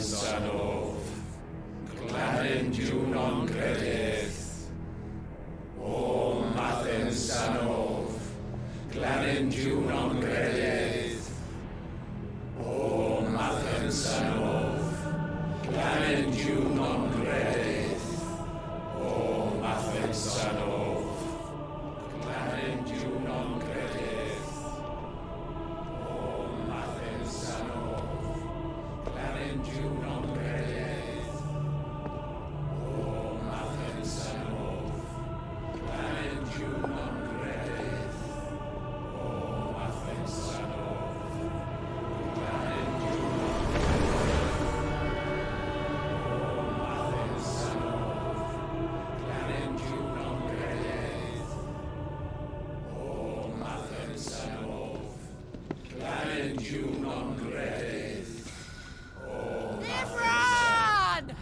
Llanof, Glanyn Junon Gredydd. O Mathen Llanof, Glanyn Junon Gredydd. O Mathen Llanof, Glanyn Junon Gredydd. O Mathen Llanof, Glanyn Junon Gredydd. O Mathen Llanof, Glanyn Junon Gredydd. O Mathen Llanof, Glanyn Junon Gredydd. O Mathen Llanof, Glanyn Junon Gredydd. O Mathen Llanof, Glanyn Junon Gredydd. Everyone!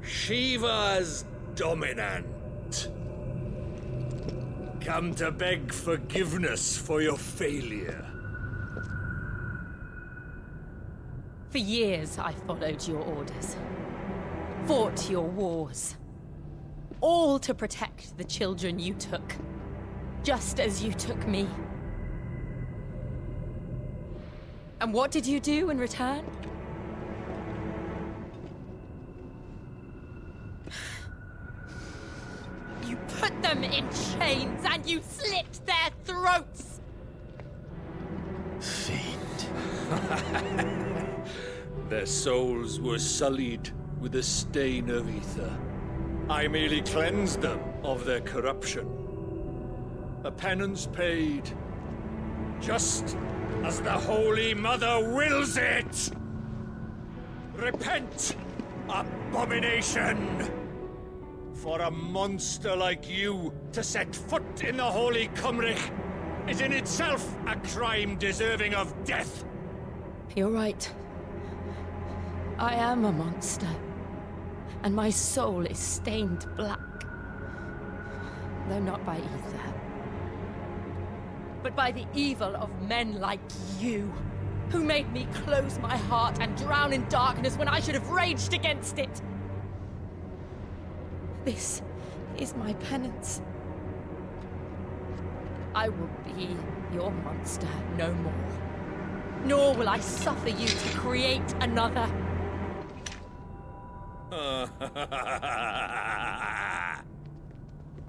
Shiva's dominant. Come to beg forgiveness for your failure. For years I followed your orders, fought your wars, all to protect the children you took, just as you took me. And what did you do in return? You put them in chains and you slit their throats! Fiend. Their souls were sullied with the stain of ether. I merely cleansed them of their corruption. A penance paid, just as the Holy Mother wills it! Repent, abomination! For a monster like you to set foot in the Holy Cymrich is in itself a crime deserving of death. You're right. I am a monster, and my soul is stained black. Though not by ether, but by the evil of men like you, who made me close my heart and drown in darkness when I should have raged against it. This is my penance. I will be your monster no more. Nor will I suffer you to create another.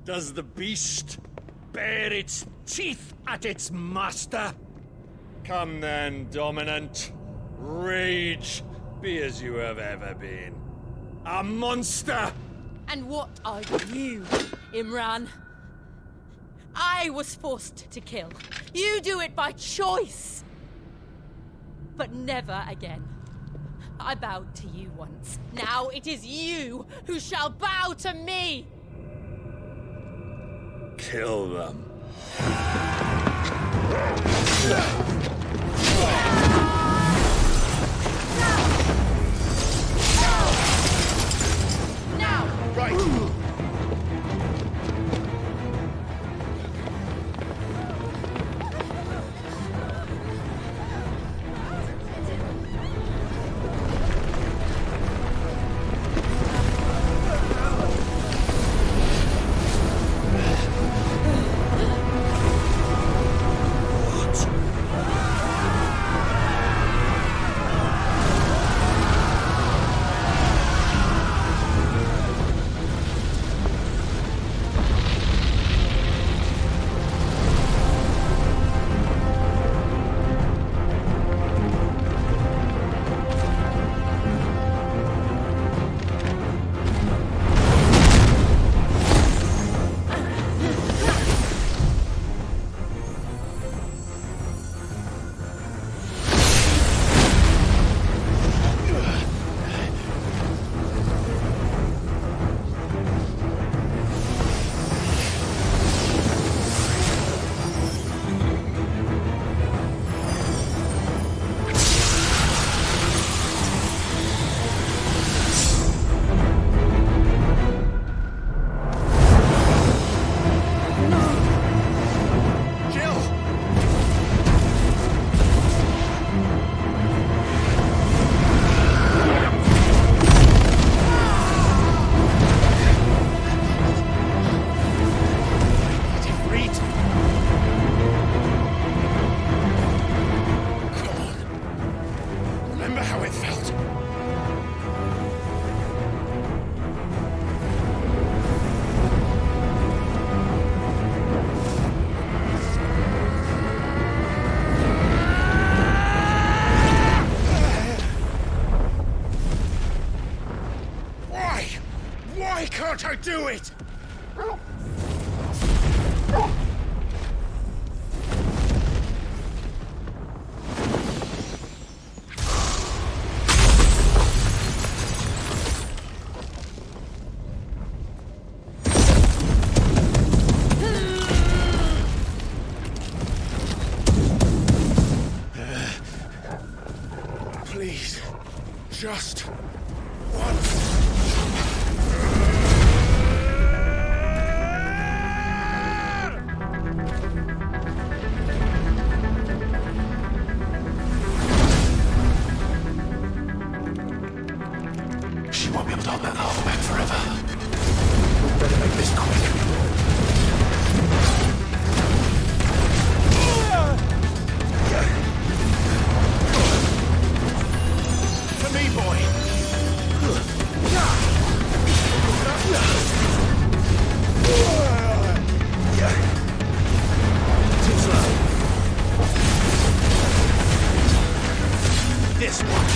Does the beast bare its teeth at its master? Come then, dominant. Rage, be as you have ever been. A monster! And what are you, Imran? I was forced to kill. You do it by choice. But never again. I bowed to you once. Now it is you who shall bow to me! Kill them. Now! Right! Why can't I do it? Please, just once. She won't be able to hold that lava back forever. Better make this quick. To me, boy. Too slow. This one.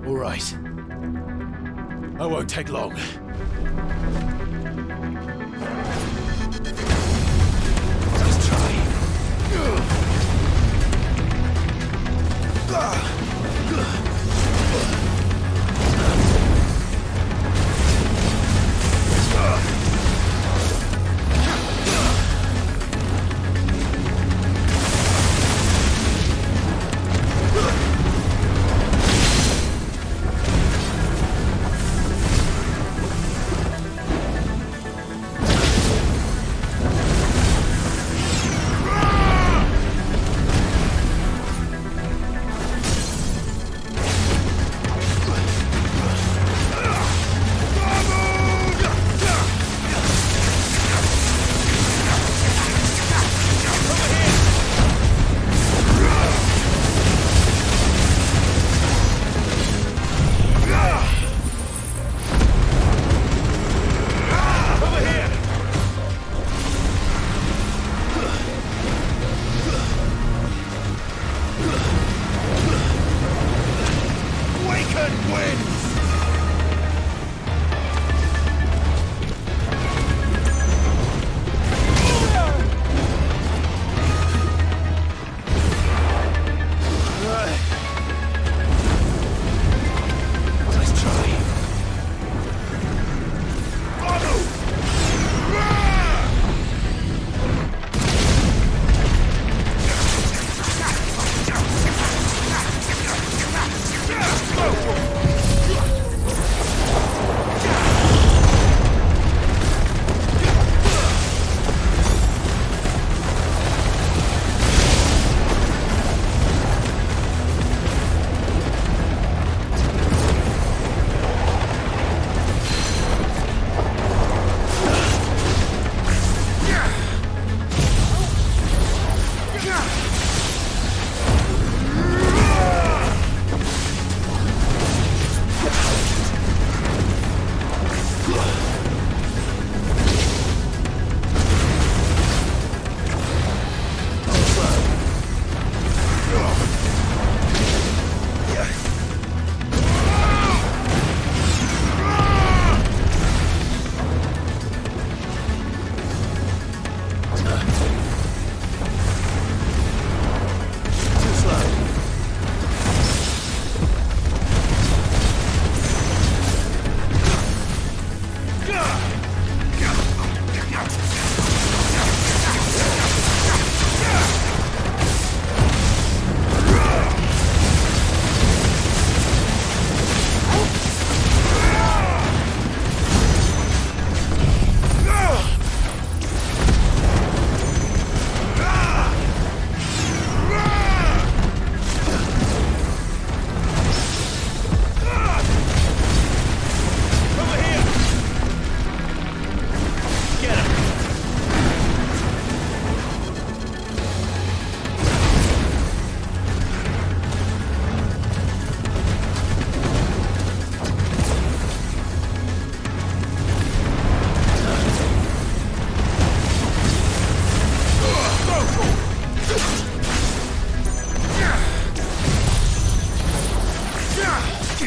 All right. I won't take long. Just try.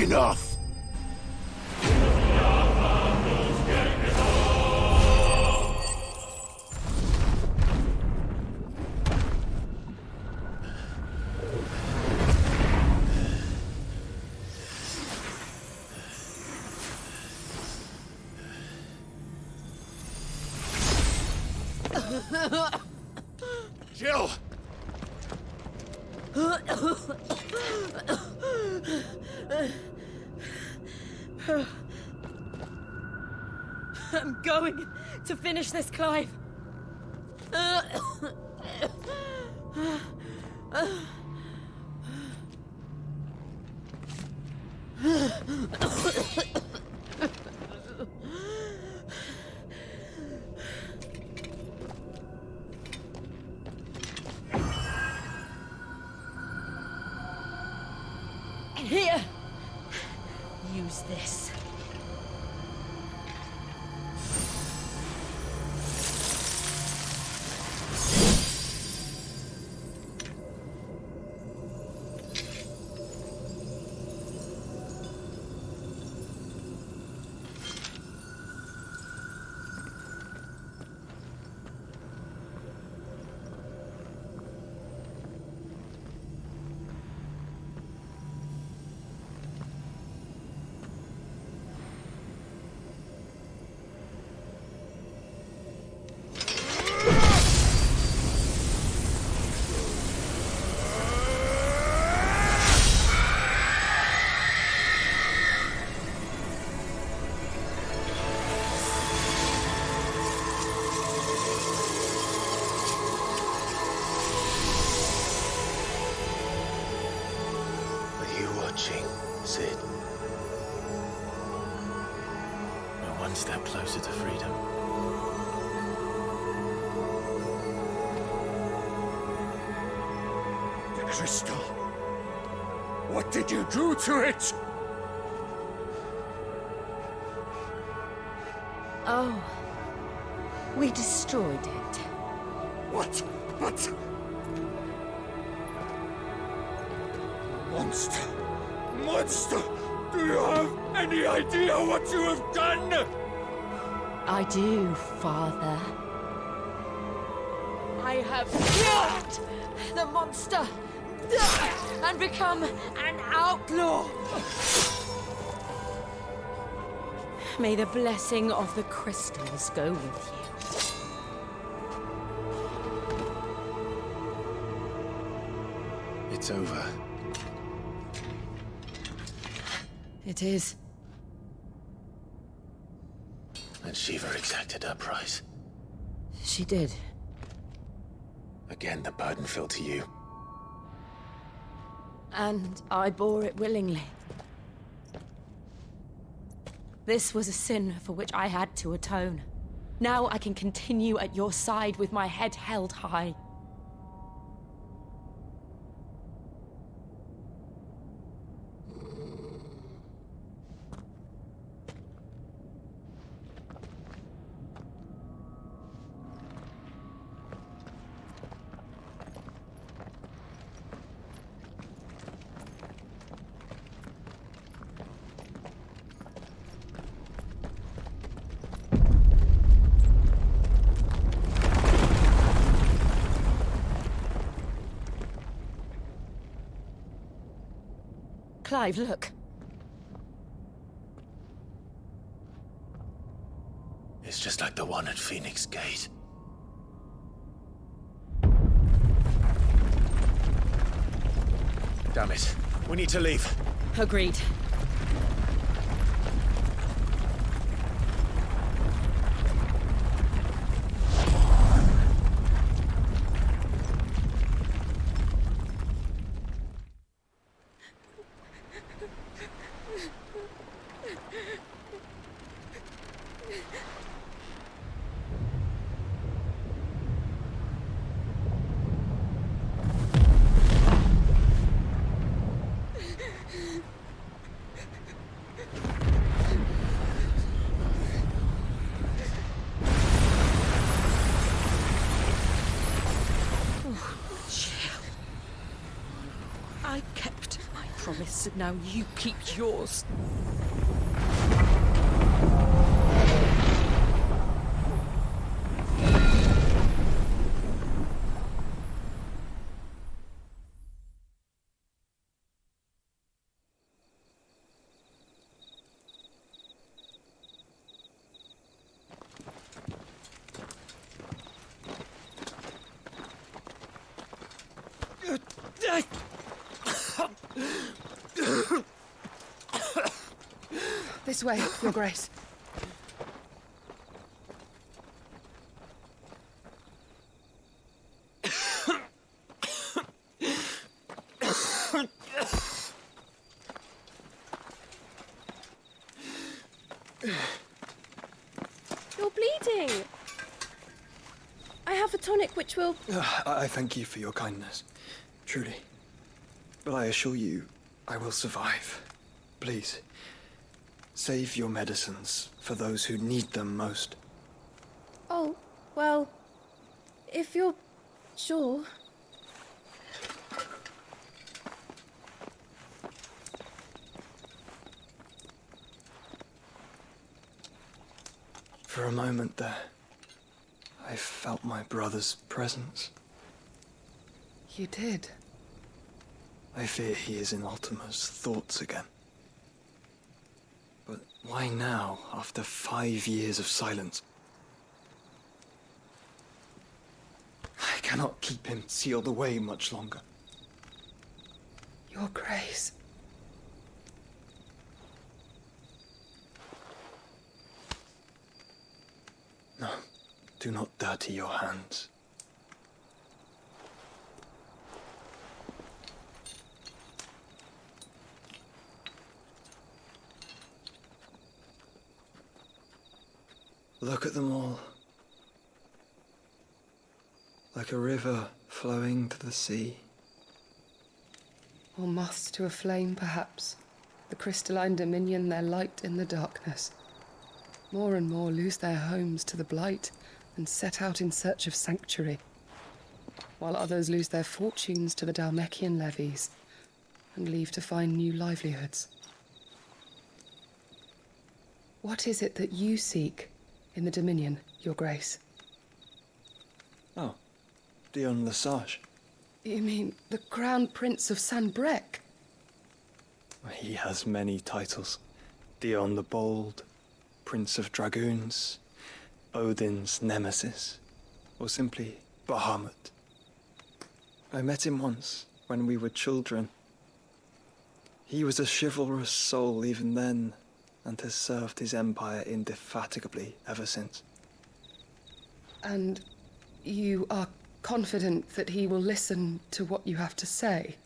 enough! Jill! I'm going to finish this, Clive. Here. Use this. Sid. We're one step closer to freedom. The crystal. What did you do to it? Oh. We destroyed it. What? But... Monster! Monster! Do you have any idea what you have done? I do, Father. I have killed the monster and become an outlaw. May the blessing of the crystals go with you. It's over. It is. And Shiva exacted her price. She did. Again, the burden fell to you. And I bore it willingly. This was a sin for which I had to atone. Now I can continue at your side with my head held high. Clive, look. It's just like the one at Phoenix Gate. Damn it. We need to leave. Agreed. chalice, and now you keep yours. This way, Your Grace. You're bleeding. I have a tonic which will... I thank you for your kindness, truly. But I assure you, I will survive. Please, save your medicines for those who need them most. Oh, well, if you're sure. For a moment there, I felt my brother's presence. You did? I fear he is in Ultima's thoughts again. But why now, after 5 years of silence? I cannot keep him sealed away much longer. Your Grace. No, do not dirty your hands. Look at them all. Like a river flowing to the sea. Or moths to a flame, perhaps. The crystalline dominion their light in the darkness. More and more lose their homes to the blight and set out in search of sanctuary, while others lose their fortunes to the 𝙸𝚁𝙾 levies and leave to find new livelihoods. What is it that you seek in the Dominion, Your Grace? Oh, Dion Lesage. You mean the Crown Prince of Sanbreque? He has many titles. Dion the Bold, Prince of Dragoons, Odin's nemesis, or simply Bahamut. I met him once, when we were children. He was a chivalrous soul even then, and has served his empire indefatigably ever since. And you are confident that he will listen to what you have to say?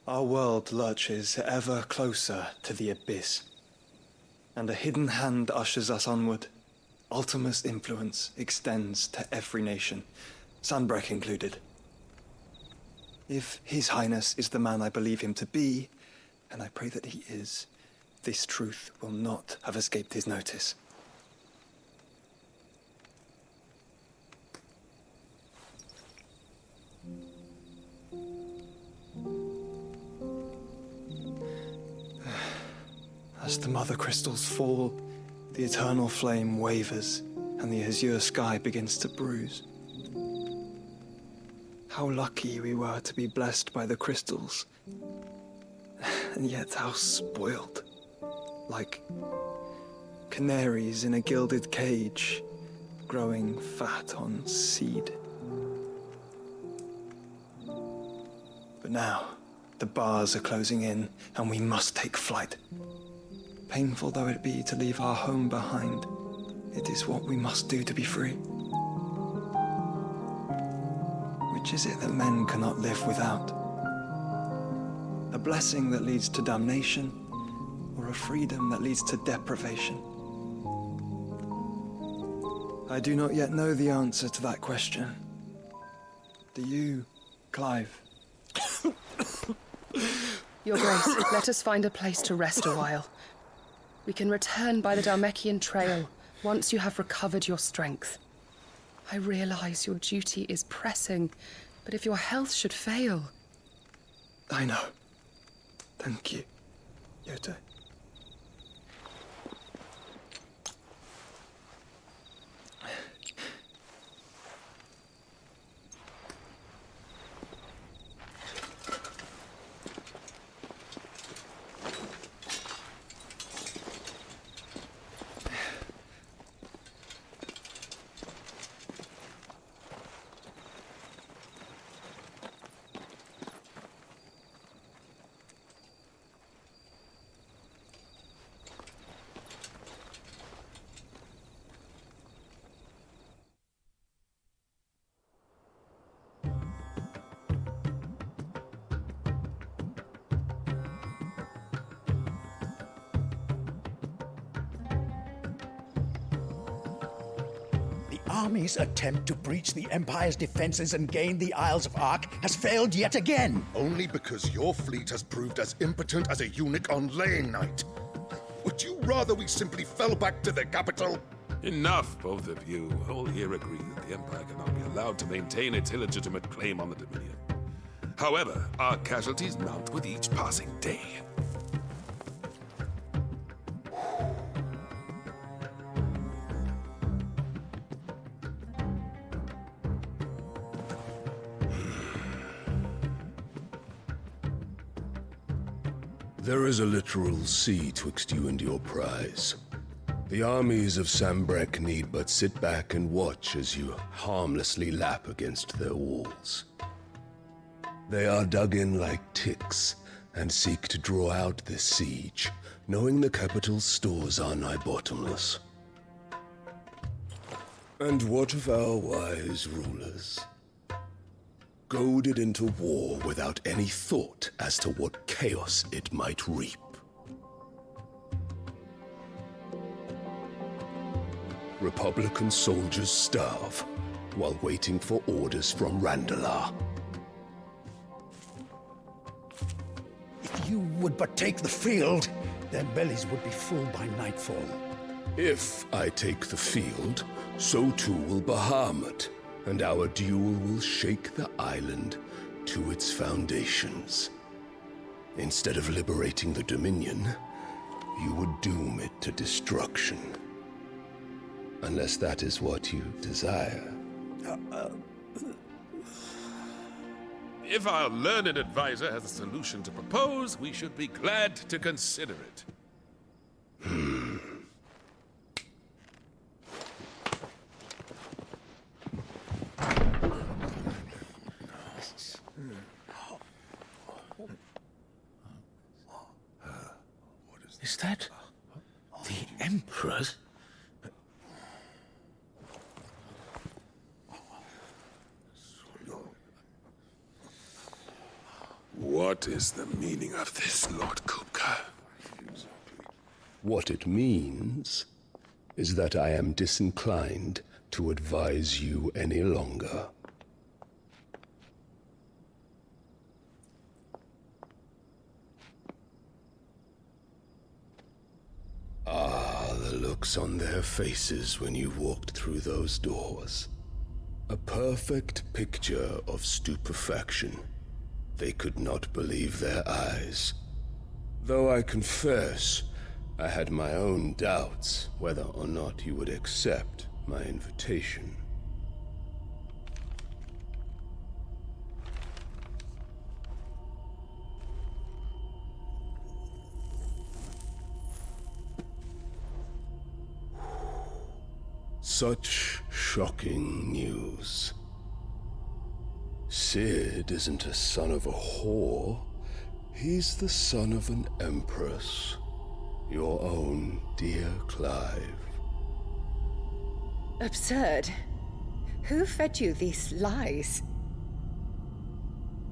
Our world lurches ever closer to the abyss, and a hidden hand ushers us onward. Ultima's influence extends to every nation, Sanbreque included. If His Highness is the man I believe him to be, and I pray that he is, this truth will not have escaped his notice. As the mother crystals fall, the eternal flame wavers, and the azure sky begins to bruise. How lucky we were to be blessed by the crystals, and yet how spoiled. Like canaries in a gilded cage, growing fat on seed. But now, the bars are closing in, and we must take flight. Painful though it be to leave our home behind, it is what we must do to be free. Which is it that men cannot live without? A blessing that leads to damnation, or a freedom that leads to deprivation? I do not yet know the answer to that question. Do you, Clive? Your Grace, let us find a place to rest a while. We can return by the 𝙸𝚁𝙾 trail once you have recovered your strength. I realize your duty is pressing, but if your health should fail... I know. Thank you, 𝚁𝚃. Army's attempt to breach the Empire's defenses and gain the Isles of Ark has failed yet again. Only because your fleet has proved as impotent as a eunuch on laying night. Would you rather we simply fell back to the capital? Enough, both of you. All here agree that the Empire cannot be allowed to maintain its illegitimate claim on the Dominion. However, our casualties mount with each passing day. There is a literal sea twixt you and your prize. The armies of Sanbreque need but sit back and watch as you harmlessly lap against their walls. They are dug in like ticks and seek to draw out this siege, knowing the capital's stores are nigh bottomless. And what of our wise rulers? Goaded into war without any thought as to what chaos it might reap. Republican soldiers starve while waiting for orders from Randalar. If you would but take the field, their bellies would be full by nightfall. If I take the field, so too will Bahamut, and our duel will shake the island to its foundations. Instead of liberating the Dominion, you would doom it to destruction. Unless that is what you desire. If our learned advisor has a solution to propose, we should be glad to consider it. Is that the Emperor's? What is the meaning of this, Lord Kupka? What it means is that I am disinclined to advise you any longer. Ah, the looks on their faces when you walked through those doors. A perfect picture of stupefaction. They could not believe their eyes. Though I confess, I had my own doubts whether or not you would accept my invitation. Such shocking news. Sid isn't a son of a whore. He's the son of an empress. Your own dear Clive. Absurd. Who fed you these lies?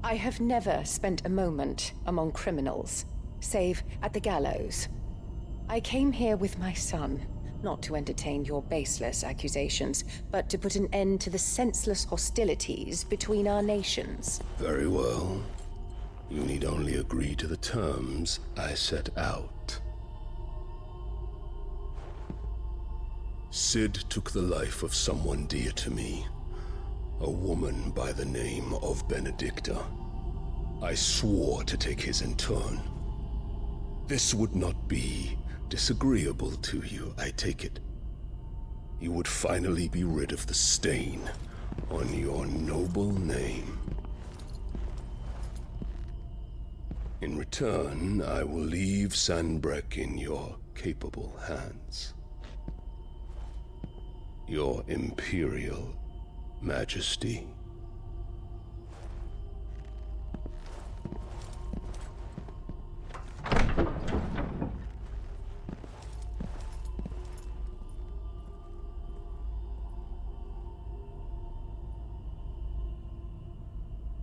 I have never spent a moment among criminals, save at the gallows. I came here with my son, not to entertain your baseless accusations, but to put an end to the senseless hostilities between our nations. Very well. You need only agree to the terms I set out. Sid took the life of someone dear to me, a woman by the name of Benedicta. I swore to take his in turn. This would not be disagreeable to you, I take it. You would finally be rid of the stain on your noble name. In return, I will leave Sanbreque in your capable hands. Your Imperial Majesty.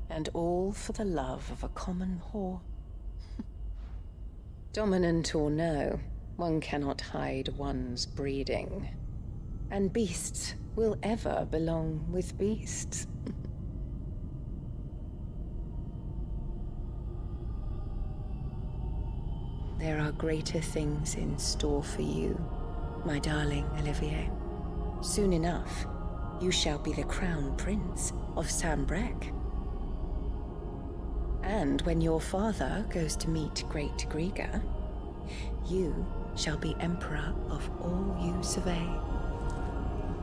And all for the love of a common whore. Dominant or no, one cannot hide one's breeding. And beasts will ever belong with beasts. There are greater things in store for you, my darling Olivier. Soon enough, you shall be the crown prince of Sanbreque. And when your father goes to meet Great Ď'Gregor, you shall be emperor of all you survey.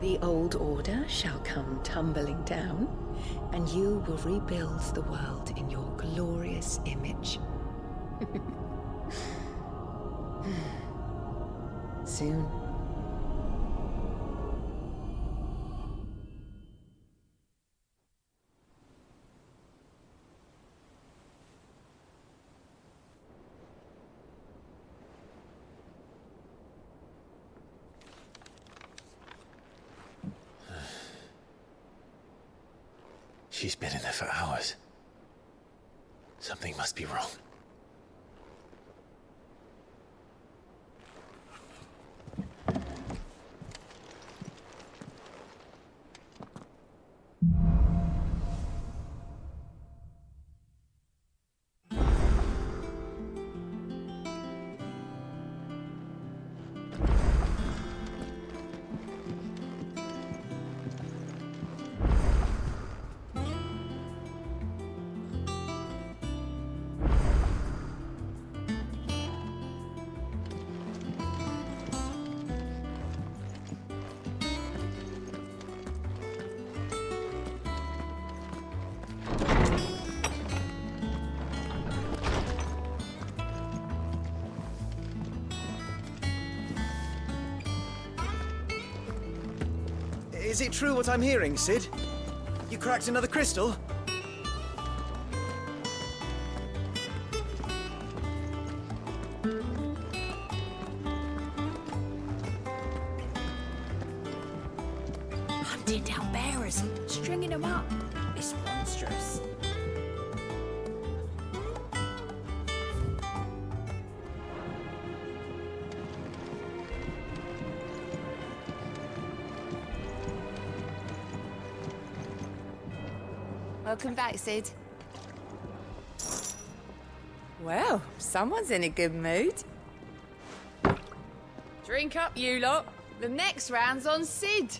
The old order shall come tumbling down, and you will rebuild the world in your glorious image. Soon. She's been in there for hours. Something must be wrong. Is it true what I'm hearing, Cid? You cracked another crystal? Hunting down bearers, stringing them up. It's monstrous. Welcome back, Cid. Well, someone's in a good mood. Drink up, you lot. The next round's on Cid.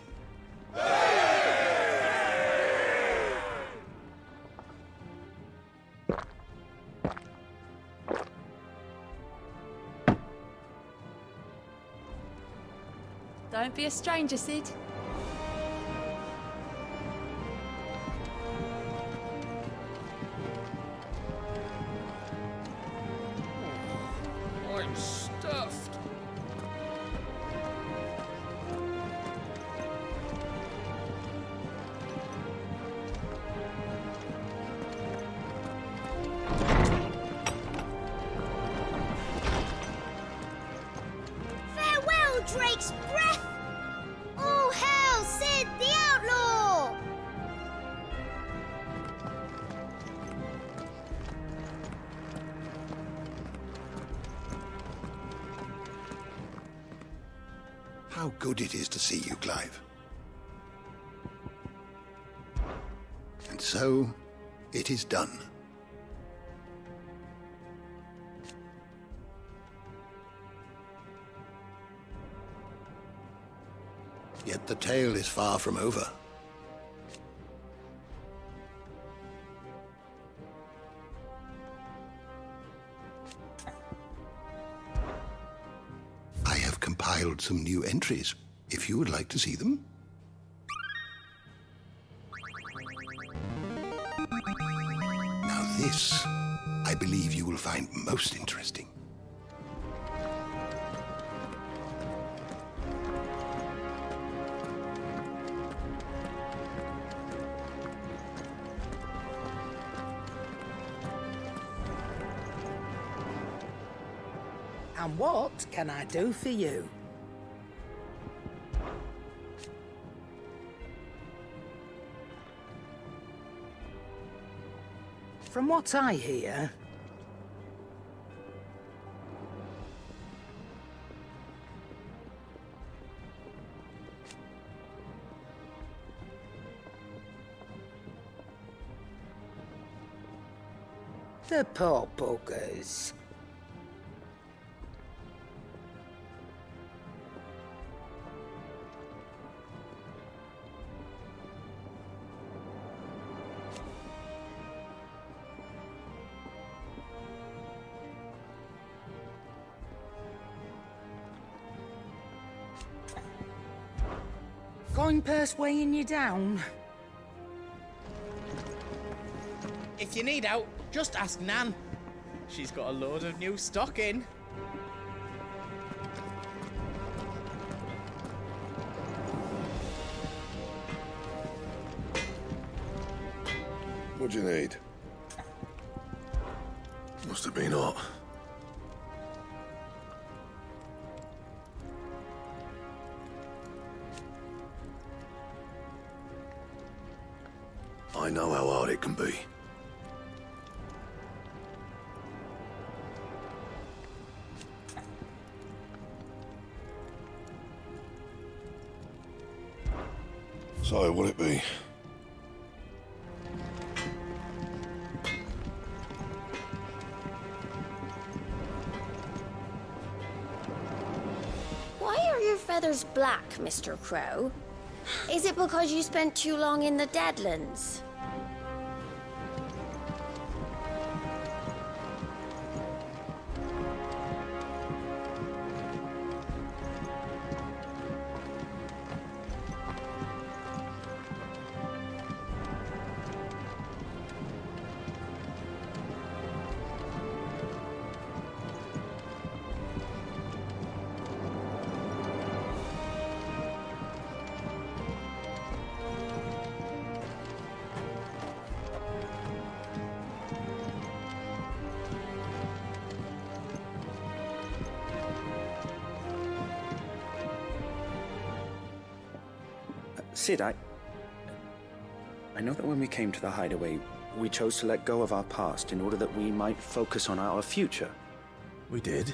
Don't be a stranger, Cid. I'm stuffed. Farewell, Drake's breath! All hail Cid the Outlaw! How good it is to see you, Clive. And so, it is done. Yet the tale is far from over. compiled some new entries, if you would like to see them. Now this, I believe you will find most interesting. And what can I do for you? From what I hear, the poor buggers. Coin purse weighing you down? If you need out, just ask Nan. She's got a load of new stock in. What do you need? Must have been hot. I know how hard it can be. So, what'll it be? Why are your feathers black, Mr. Crow? Is it because you spent too long in the Deadlands? Cid, I know that when we came to the hideaway, we chose to let go of our past in order that we might focus on our future. We did?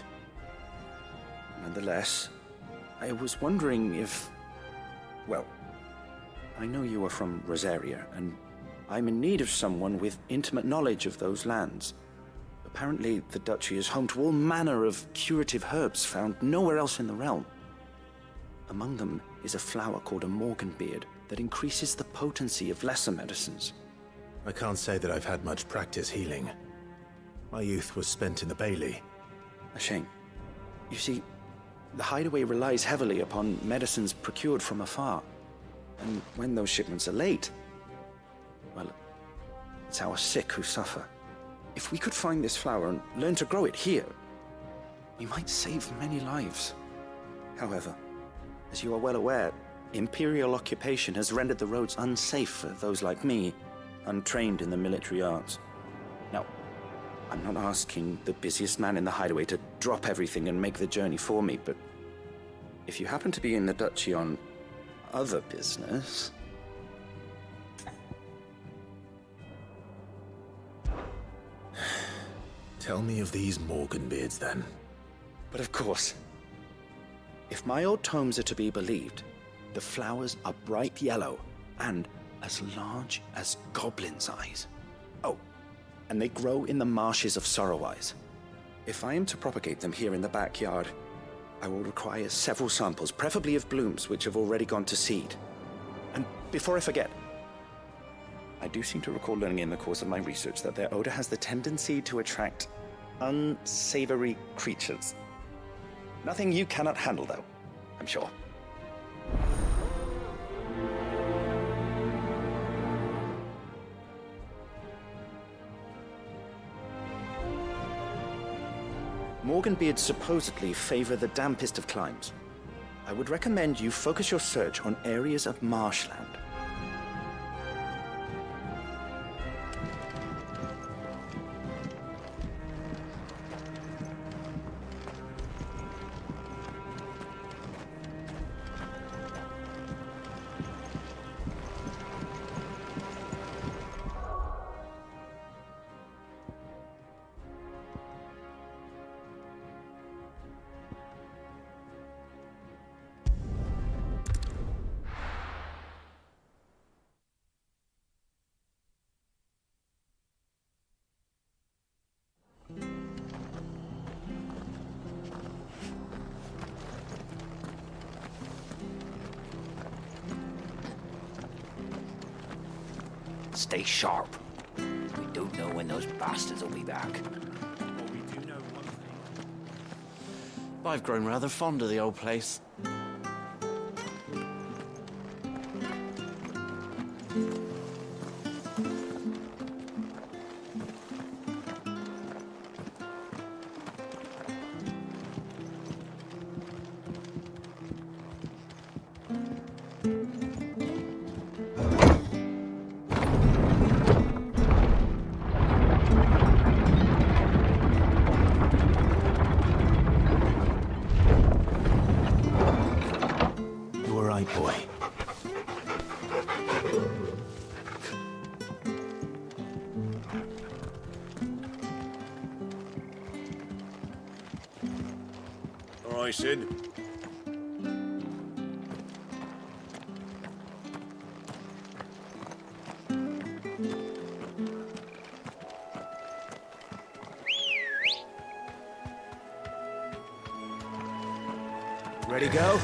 Nonetheless, I was wondering if... Well, I know you are from Rosaria, and I'm in need of someone with intimate knowledge of those lands. Apparently, the duchy is home to all manner of curative herbs found nowhere else in the realm. Among them is a flower called a morganbeard that increases the potency of lesser medicines. I can't say that I've had much practice healing. My youth was spent in the Bailey. A shame. You see, the hideaway relies heavily upon medicines procured from afar. And when those shipments are late, well, it's our sick who suffer. If we could find this flower and learn to grow it here, we might save many lives. However, as you are well aware, Imperial occupation has rendered the roads unsafe for those like me, untrained in the military arts. Now, I'm not asking the busiest man in the hideaway to drop everything and make the journey for me, but if you happen to be in the duchy on other business... Tell me of these morganbeards, then. But of course. If my old tomes are to be believed, the flowers are bright yellow and as large as goblins' eyes. Oh, and they grow in the marshes of Sorrowise. If I am to propagate them here in the backyard, I will require several samples, preferably of blooms which have already gone to seed. And before I forget, I do seem to recall learning in the course of my research that their odor has the tendency to attract unsavory creatures. Nothing you cannot handle, though, I'm sure. Morganbeards supposedly favor the dampest of climes. I would recommend you focus your search on areas of marshland. Stay sharp. We don't know when those bastards will be back. Well, we do know one thing. I've grown rather fond of the old place. Boy. All right, Sid. Ready, go?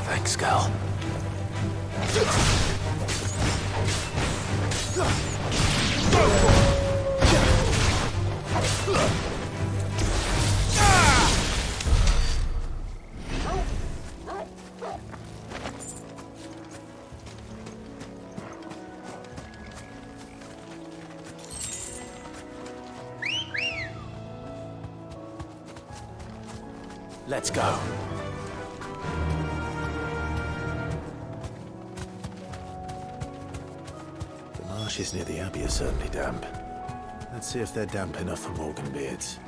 Thanks, Gal. Let's go. The marshes near the Abbey are certainly damp. Let's see if they're damp enough for Morganbeards.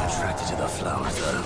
Attracted to the flowers, though.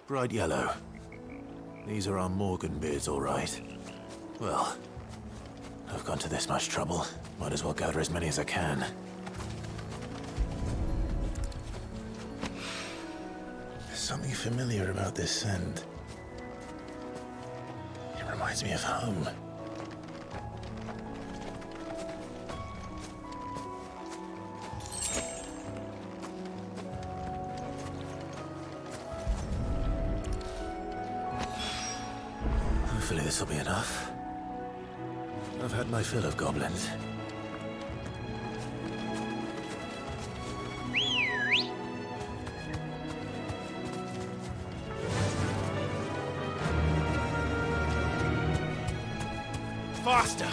Bright yellow. These are our Morgan beards, all right. Well, I've gone to this much trouble. Might as well gather as many as I can. There's something familiar about this scent. It reminds me of home. Hopefully this will be enough. I've had my fill of goblins. Faster!